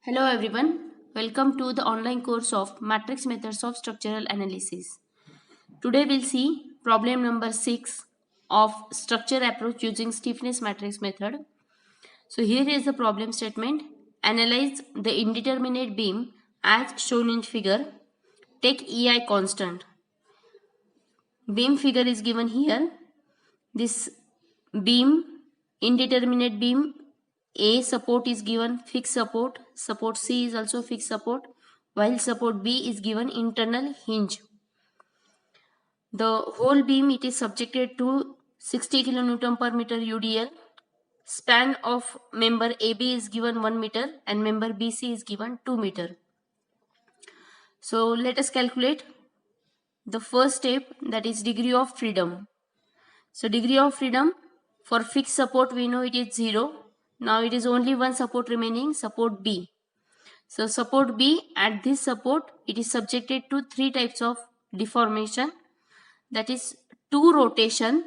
Hello everyone, welcome to the online course of Matrix Methods of Structural Analysis. Today we'll see problem number 6 of structure approach using stiffness matrix method. So here is the problem statement. Analyze the indeterminate beam as shown in figure. Take EI constant. Beam figure is given here. This beam, indeterminate beam, A support is given fixed support, support C is also fixed support, while support B is given internal hinge. The whole beam it is subjected to 60 kN per meter UDL. Span of member AB is given 1 meter and member BC is given 2 meter. So let us calculate the first step, that is degree of freedom. So degree of freedom for fixed support we know it is 0. Now it is only one support remaining, support B. So support B, at this support it is subjected to three types of deformation, that is two rotation.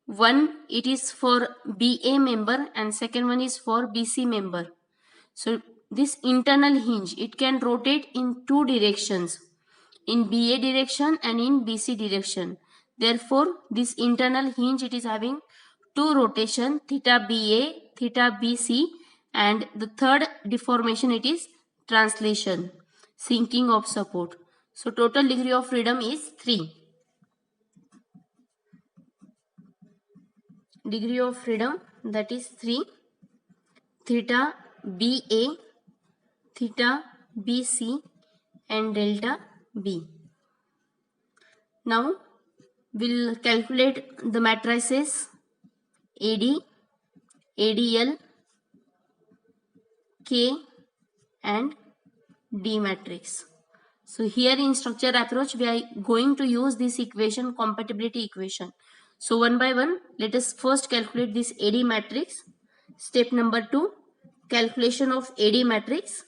One it is for BA member and second one is for BC member. So this internal hinge it can rotate in two directions, in BA direction and in BC direction. Therefore this internal hinge it is having two rotation, theta BA, theta BC, and the third deformation it is translation, sinking of support. So total degree of freedom is 3. Degree of freedom, that is 3. Theta BA, theta BC and delta B. Now we'll calculate the matrices AD, ADL, K and D matrix. So here in structure approach we are going to use this equation, compatibility equation. So one by one let us first calculate this AD matrix. Step number 2, calculation of AD matrix.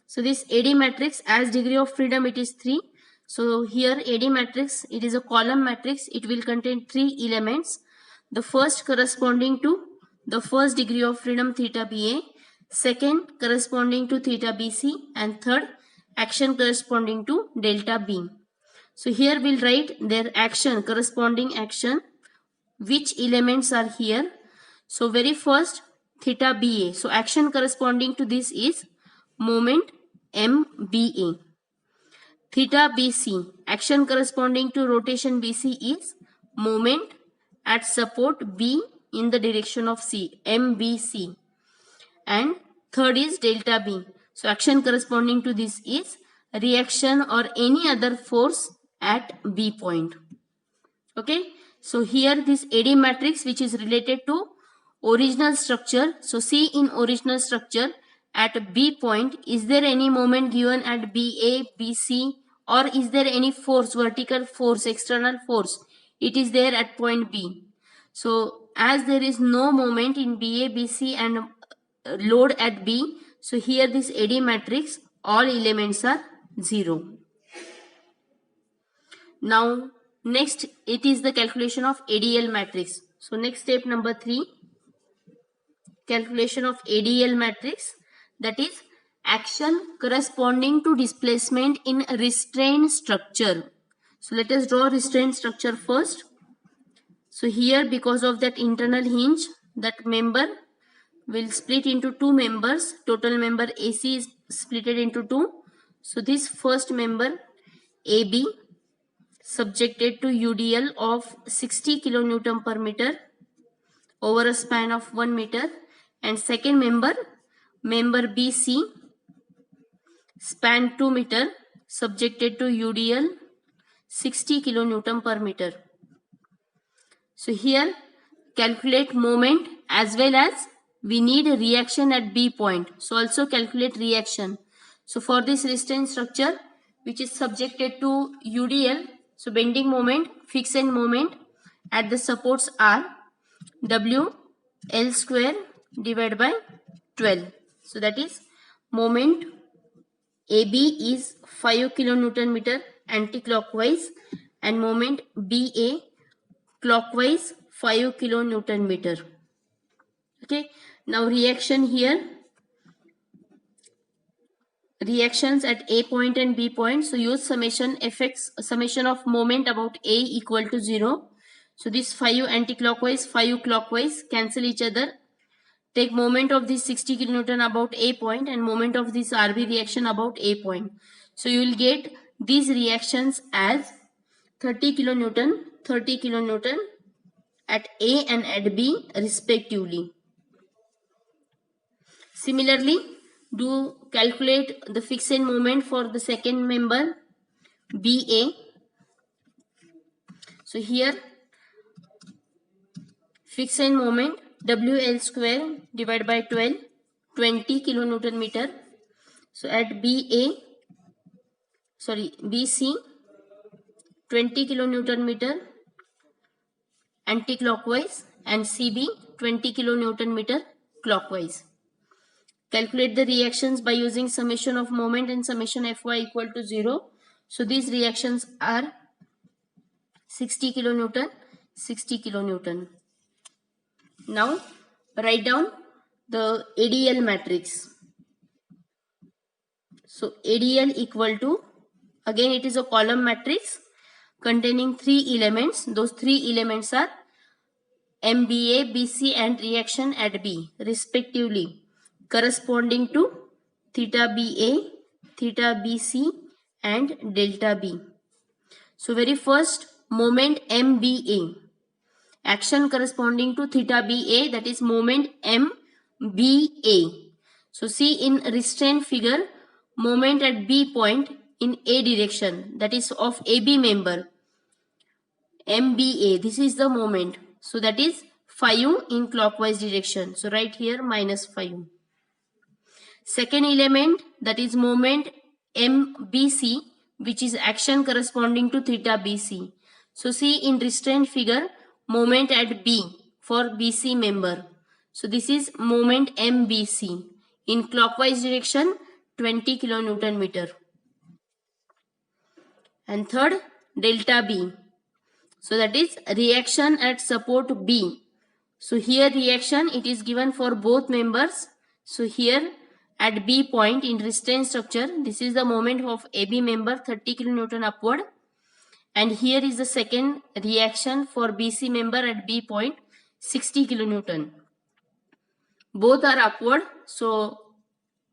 So this AD matrix, as degree of freedom it is 3. So here AD matrix it is a column matrix, it will contain 3 elements. The first corresponding to the first degree of freedom theta BA, second corresponding to theta BC, and third action corresponding to delta B. So here we'll write their action, corresponding action, which elements are here. So very first theta BA, so action corresponding to this is moment MBA. Theta BC, action corresponding to rotation BC is moment at support B in the direction of C, MBC. And third is delta B. So action corresponding to this is reaction or any other force at B point. Okay. So here this AD matrix which is related to original structure. So see, in original structure at B point, is there any moment given at BA, BC, or is there any force, vertical force, external force? It is there at point B. So as there is no moment in BA, BC and load at B, so here this AD matrix all elements are 0. Now next it is the calculation of ADL matrix. So next step number 3, calculation of ADL matrix, that is action corresponding to displacement in restrained structure. So let us draw restrained structure first. So here because of that internal hinge, that member will split into two members. Total member AC is splitted into 2. So this first member AB subjected to UDL of 60 kN per meter over a span of 1 meter, and second member BC, span 2 meter, subjected to UDL 60 kN per meter. So here calculate moment as well as we need a reaction at B point. So also calculate reaction. So for this restrained structure which is subjected to UDL, so bending moment, fixed end moment at the supports are W L square divided by 12. So that is moment AB is 5 kilonewton meter anti-clockwise and moment BA clockwise 5 kilonewton meter. Okay. Now reaction here, reactions at A point and B point. So use summation of moment about A equal to 0. So this 5 anti-clockwise, 5 clockwise cancel each other. Take moment of this 60 kilonewton about A point and moment of this RB reaction about A point. So you will get these reactions as 30 kilonewton at A and at B respectively. Similarly, do calculate the fixed end moment for the second member BA. So here fixed end moment WL square divided by 12, 20 kilonewton meter. So at BC 20 kilonewton meter anti-clockwise and CB 20 kilonewton meter clockwise. Calculate the reactions by using summation of moment and summation Fy equal to 0. So these reactions are 60 kilonewton, 60 kilonewton. Now write down the ADL matrix. So ADL equal to, again it is a column matrix containing 3 elements. Those 3 elements are MBA, BC and reaction at B respectively, corresponding to theta BA, theta BC and delta B. So very first moment MBA, action corresponding to theta BA, that is moment MBA. So see in restraint figure, moment at B point in A direction, that is of AB member MBA, this is the moment. So that is 5 in clockwise direction. So right here minus 5. Second element, that is moment MBC, which is action corresponding to theta BC. So see in restraint figure, moment at B for BC member. So this is moment MBC in clockwise direction 20 kilonewton meter. And third, delta B. So that is reaction at support B. So here reaction, it is given for both members. So here at B point in restraint structure, this is the moment of AB member 30 kilonewton upward. And here is the second reaction for BC member at B point 60 kilonewton. Both are upward. So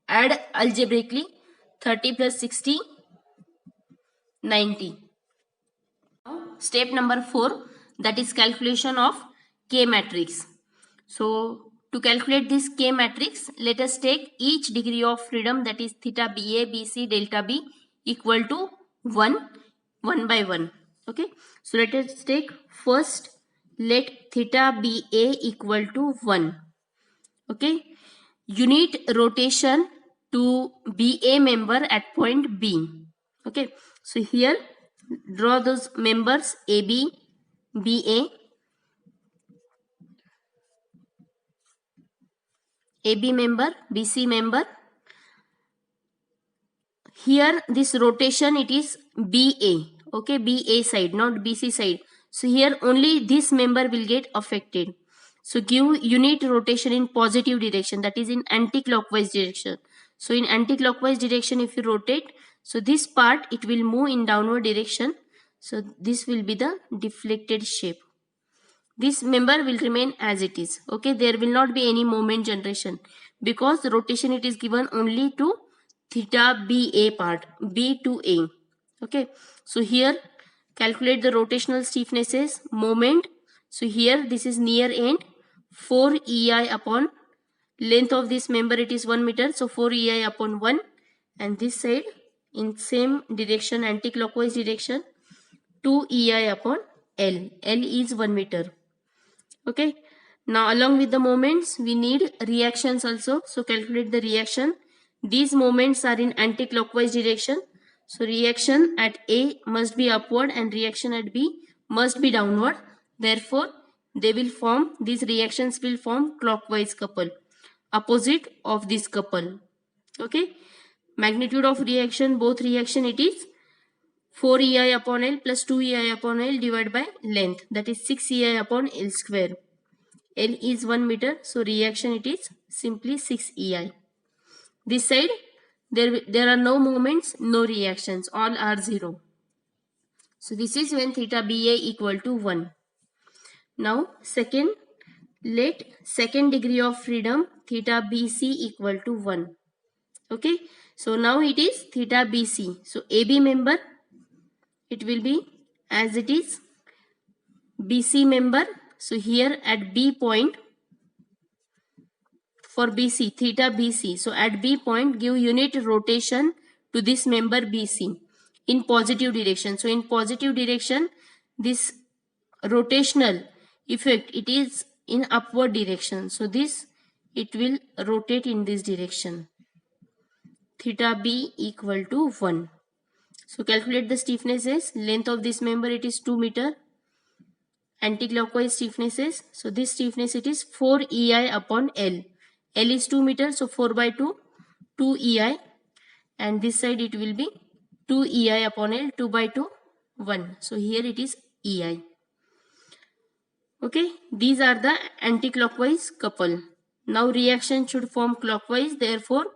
add algebraically 30 plus 60, 90. Step number 4, that is calculation of K matrix. So to calculate this K matrix, let us take each degree of freedom, that is theta BA, BC, delta B equal to 1 by 1. Okay. So let us take first, let theta BA equal to 1. Okay. Unit rotation to BA member at point B. Okay. So here draw those members AB, BA, AB member, BC member. Here this rotation, it is BA. Okay, BA side, not BC side. So here only this member will get affected. So give unit rotation in positive direction, that is in anti-clockwise direction. So in anti-clockwise direction if you rotate, so this part it will move in downward direction. So this will be the deflected shape. This member will remain as it is. Okay, there will not be any moment generation because the rotation it is given only to theta BA part, B to A. Okay, so here calculate the rotational stiffnesses, moment. So here this is near end, 4 EI upon length of this member, it is 1 meter. So 4 EI upon 1, and this side in same direction, anti-clockwise direction, 2 EI upon L. L is 1 meter. Okay. Now along with the moments, we need reactions also. So calculate the reaction. These moments are in anti-clockwise direction. So reaction at A must be upward and reaction at B must be downward. Therefore, these reactions will form clockwise couple, opposite of this couple. Okay. Magnitude of reaction, both reaction, it is 4 EI upon L plus 2 EI upon L divided by length, that is 6 EI upon L square. L is 1 meter, so reaction it is simply 6 EI. This side, there are no moments, no reactions, all are 0. So this is when theta BA equal to 1. Now second, let second degree of freedom theta BC equal to 1. Okay, so now it is theta BC. So AB member, it will be as it is BC member. So here at B point for BC, theta BC. So at B point, give unit rotation to this member BC in positive direction. So in positive direction, this rotational effect, it is in upward direction. So this, it will rotate in this direction. Theta B equal to 1. So calculate the stiffnesses. Length of this member, it is 2 meter. Anticlockwise stiffnesses. So this stiffness, it is 4 EI upon L. L is 2 meters, so 4 by 2, 2 EI. And this side it will be 2 EI upon L, 2 by 2, 1. So here it is EI. Okay, these are the anticlockwise couple. Now reaction should form clockwise, therefore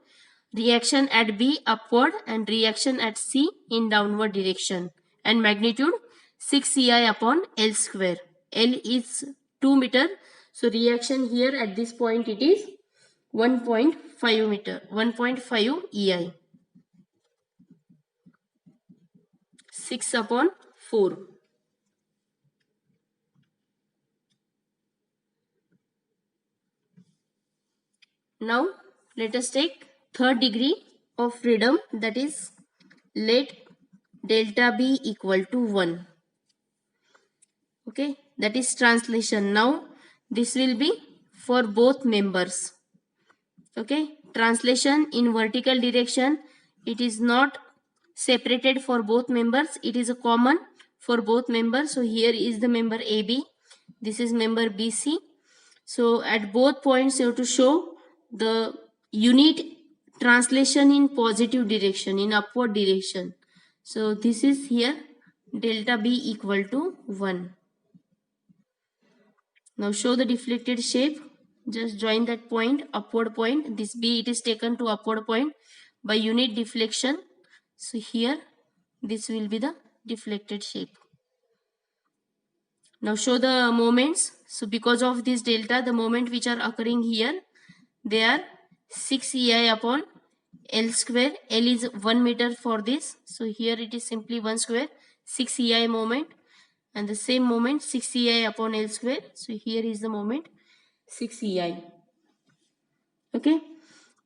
reaction at B upward and reaction at C in downward direction. And magnitude 6 EI upon L square. L is 2 meter, so reaction here at this point it is 1.5 meter, 1.5 EI. 6 upon 4. Now let us take third degree of freedom, that is let delta B equal to 1. Okay, that is translation. Now this will be for both members. Okay, translation in vertical direction, it is not separated for both members, it is a common for both members. So here is the member AB, this is member BC. So at both points you have to show the unit translation in positive direction, in upward direction. So this is here delta B equal to 1. Now show the deflected shape. Just join that point, upward point. This B, it is taken to upward point by unit deflection. So here this will be the deflected shape. Now show the moments. So because of this delta, the moment which are occurring here, they are 6 EI upon L square. L is 1 meter for this. So here it is simply 1 square, 6 EI moment. And the same moment 6 EI upon L square. So here is the moment 6 EI. Okay.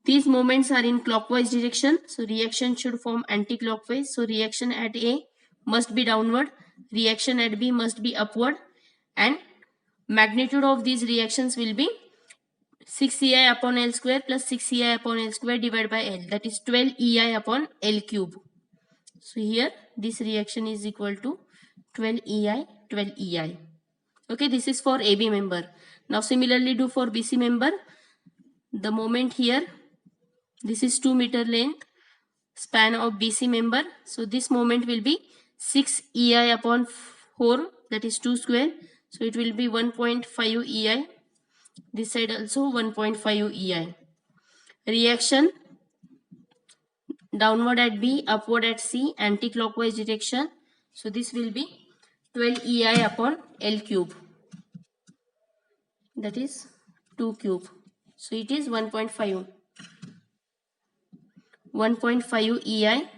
These moments are in clockwise direction. So reaction should form anti-clockwise. So reaction at A must be downward. Reaction at B must be upward. And magnitude of these reactions will be 6 EI upon L square plus 6 EI upon L square divided by L. That is 12 EI upon L cube. So here this reaction is equal to 12 EI, 12 EI. Okay, this is for AB member. Now similarly do for BC member. The moment here, this is 2 meter length span of BC member. So this moment will be 6 EI upon 4, that is 2 square. So it will be 1.5 EI. This side also 1.5 EI. Reaction downward at B, upward at C, anti-clockwise direction. So this will be 12 EI upon L cube. That is 2 cube. So it is 1.5. 1.5 EI,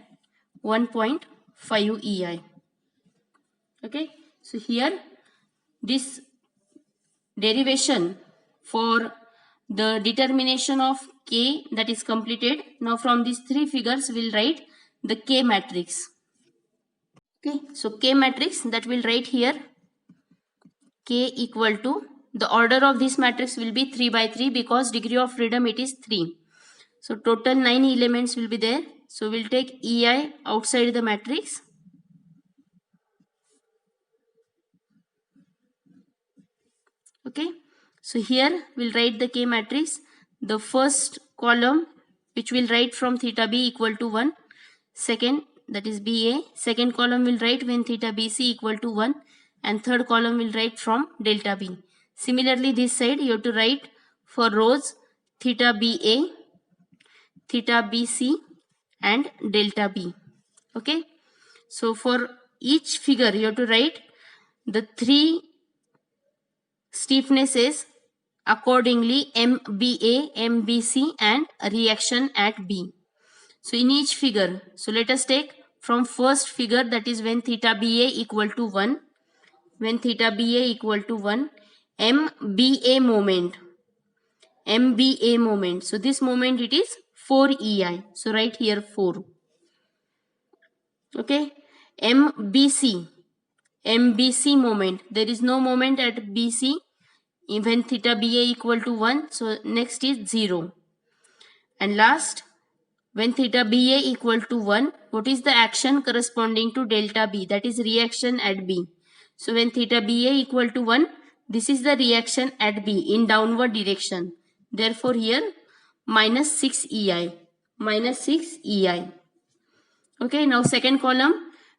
1.5 EI. Okay. So here this derivation for the determination of K, that is completed. Now from these three figures we will write the K matrix. Okay, so K matrix, that will write here K equal to, the order of this matrix will be 3 by 3 because degree of freedom it is 3. So total 9 elements will be there. So we'll take EI outside the matrix. Okay, so here we'll write the K matrix. The first column which will write from theta B equal to 1. Second, that is BA. Second column will write when theta BC equal to 1. And third column will write from delta B. Similarly, this side you have to write for rows theta BA, theta BC and delta B. Okay. So for each figure you have to write the three stiffnesses accordingly, MBA, MBC and reaction at B. So in each figure, so let us take from first figure, that is when theta BA equal to 1, when theta BA equal to 1, MBA moment, MBA moment. So this moment it is 4 EI. So write here 4. Okay. MBC, MBC moment. There is no moment at BC when theta BA equal to 1. So next is 0. And last, when theta BA equal to 1, what is the action corresponding to delta B? That is reaction at B. So when theta BA equal to 1, this is the reaction at B in downward direction. Therefore here minus 6 EI. Minus 6 EI. Okay, now second column,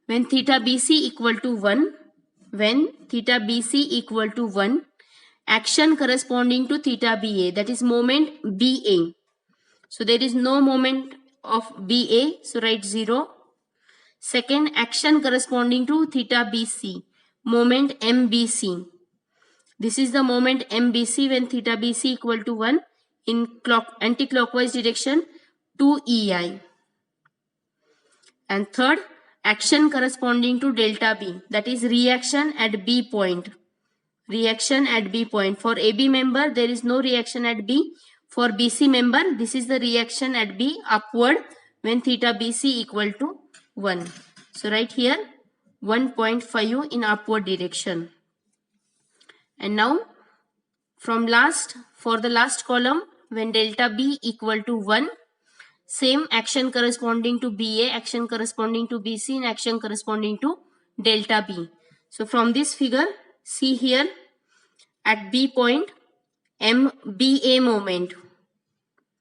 when theta BC equal to 1, when theta BC equal to 1, action corresponding to theta BA, that is moment BA. So there is no moment of BA, so write 0. Second, action corresponding to theta BC, moment MBC. This is the moment MBC when theta BC equal to 1 in anti-clockwise direction 2 EI. And third, action corresponding to delta B, that is reaction at B point. Reaction at B point. For AB member, there is no reaction at B. For BC member, this is the reaction at B upward when theta BC equal to 1. So write here 1.5 in upward direction. And now from last, for the last column, when delta B equal to 1, same action corresponding to BA, action corresponding to BC and action corresponding to delta B. So from this figure, see here at B point, MBA moment.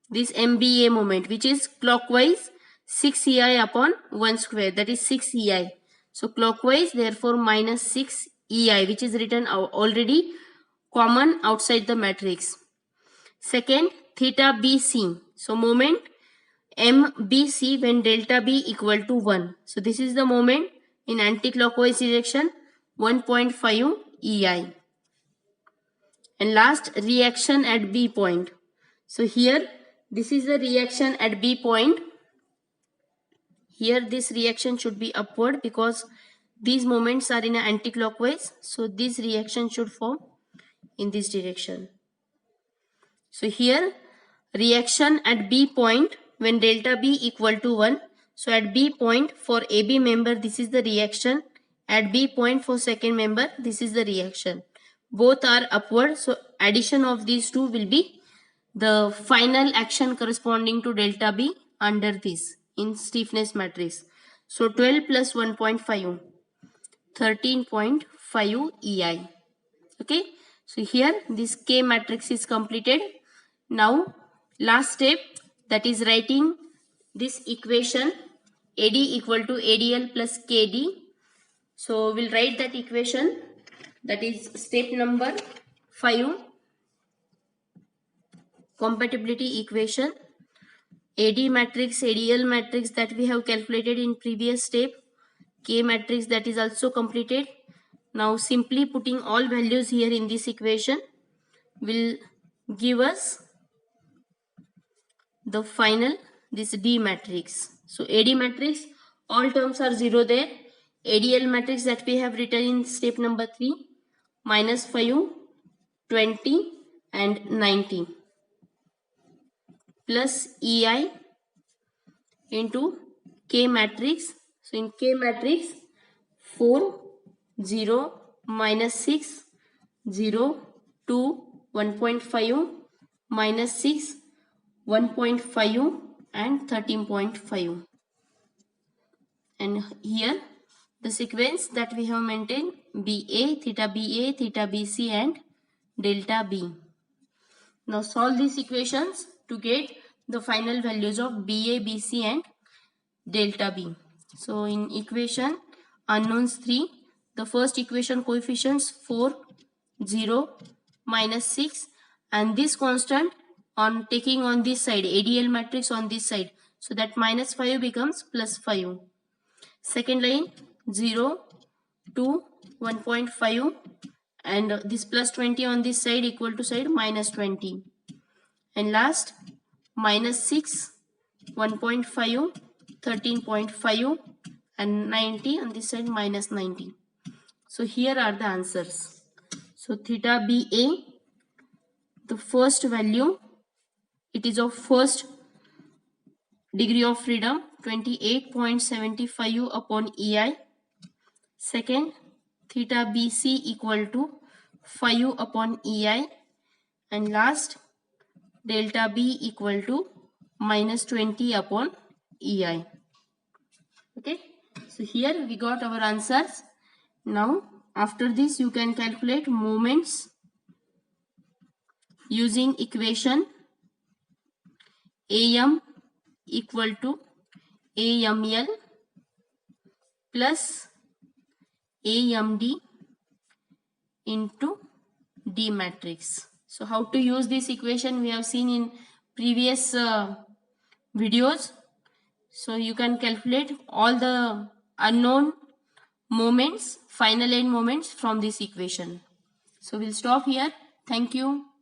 This MBA moment, which is clockwise 6 EI upon 1 square, that is 6 EI. So clockwise, therefore minus 6 EI, which is written already common outside the matrix. Second, theta BC. So moment MBC when delta B equal to 1. So this is the moment in anti-clockwise direction 1.5 EI. And last, reaction at B point. So here this is the reaction at B point. Here this reaction should be upward because these moments are in anti-clockwise. So this reaction should form in this direction. So here reaction at B point when delta B equal to 1. So at B point for AB member, this is the reaction. At B point for second member, this is the reaction. Both are upward. So addition of these two will be the final action corresponding to delta B under this in stiffness matrix. So 12 plus 1.5, 13.5 EI. Okay. So here this K matrix is completed. Now last step, that is writing this equation AD equal to ADL plus KD. So we'll write that equation, that is step number 5, compatibility equation. AD matrix, ADL matrix that we have calculated in previous step, K matrix that is also completed. Now simply putting all values here in this equation will give us the final this D matrix. So AD matrix, all terms are 0 there. ADL matrix that we have written in step number 3, minus 5, 20 and 90 plus EI into K matrix. So in K matrix 4, 0, minus 6, 0, 2, 1.5, minus 6, 1.5 and 13.5. And here the sequence that we have maintained BA, theta BC and delta B. Now solve these equations to get the final values of BA, BC and delta B. So in equation unknowns 3, the first equation coefficients 4, 0, minus 6 and this constant on taking on this side, ADL matrix on this side. So that minus 5 becomes plus 5. Second line 0 to 1.5 and this plus 20 on this side equal to side minus 20. And last minus 6, 1.5, 13.5 and 90 on this side minus 90. So here are the answers. So theta BA, the first value, it is of first degree of freedom 28.75 upon EI. Second, theta BC equal to 5 upon EI. And last, delta B equal to minus 20 upon EI. Okay, so here we got our answers. Now after this you can calculate moments using equation AM equal to AML plus AMD into D matrix. So how to use this equation we have seen in previous videos. So you can calculate all the unknown moments, final end moments from this equation. So we'll stop here. Thank you.